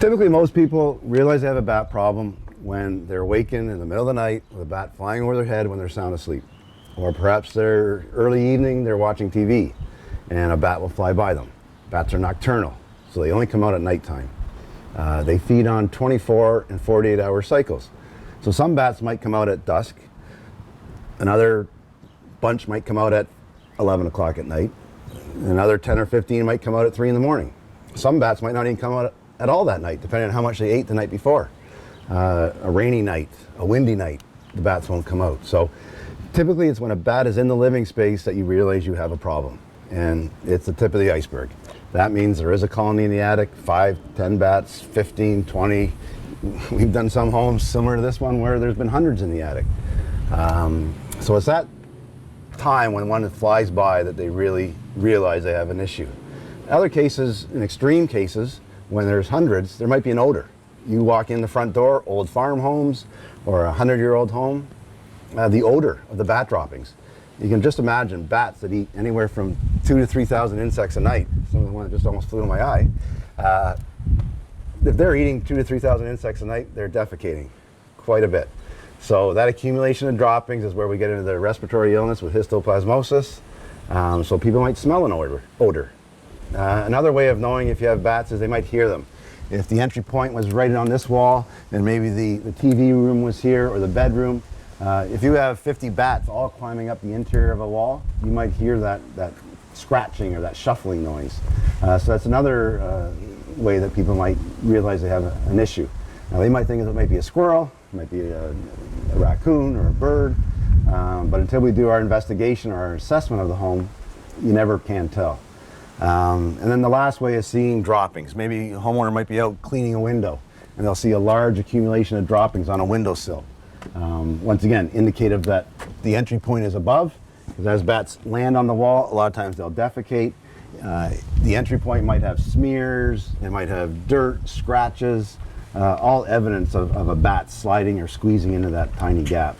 Typically, most people realize they have a bat problem when they're awakened in the middle of the night with a bat flying over their head when they're sound asleep. Or perhaps they're early evening, they're watching TV, and a bat will fly by them. Bats are nocturnal, so they only come out at nighttime. They feed on 24 and 48-hour cycles. So some bats might come out at dusk, another bunch might come out at 11 o'clock at night, another 10 or 15 might come out at 3 in the morning. Some bats might not even come out at all that night, depending on how much they ate the night before. A rainy night, a windy night, the bats won't come out. So typically it's when a bat is in the living space that you realize you have a problem. And it's the tip of the iceberg. That means there is a colony in the attic, 5, 10 bats, 15, 20. We've done some homes similar to this one where there's been hundreds in the attic. So it's that time when one flies by that they really realize they have an issue. Other cases, in extreme cases, when there's hundreds, there might be an odor. You walk in the front door, old farm homes or a 100-year-old home, the odor of the bat droppings. You can just imagine bats that eat anywhere from 2,000 to 3,000 insects a night. Some of the ones that just almost flew in my eye. If they're eating 2,000 to 3,000 insects a night, they're defecating quite a bit. So that accumulation of droppings is where we get into the respiratory illness with histoplasmosis. So people might smell an odor. Another way of knowing if you have bats is they might hear them. If the entry point was right on this wall, and maybe the TV room was here or the bedroom, if you have 50 bats all climbing up the interior of a wall, you might hear that scratching or that shuffling noise. So that's another way that people might realize they have an issue. Now they might think it might be a squirrel, it might be a raccoon or a bird, but until we do our investigation or our assessment of the home, you never can tell. And then the last way is seeing droppings. Maybe a homeowner might be out cleaning a window and they'll see a large accumulation of droppings on a windowsill. Once again, indicative that the entry point is above, because as bats land on the wall, a lot of times they'll defecate. The entry point might have smears, it might have dirt, scratches, all evidence of a bat sliding or squeezing into that tiny gap.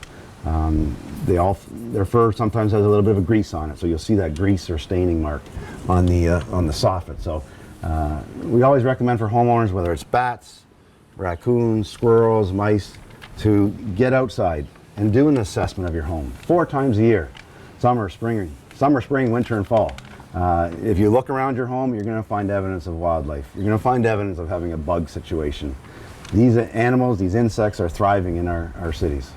Their fur sometimes has a little bit of a grease on it, so you'll see that grease or staining mark on the soffit. So we always recommend for homeowners, whether it's bats, raccoons, squirrels, mice, to get outside and do an assessment of your home 4 times a year, summer, spring, winter, and fall. If you look around your home, you're going to find evidence of wildlife. You're going to find evidence of having a bug situation. These animals, these insects are thriving in our cities.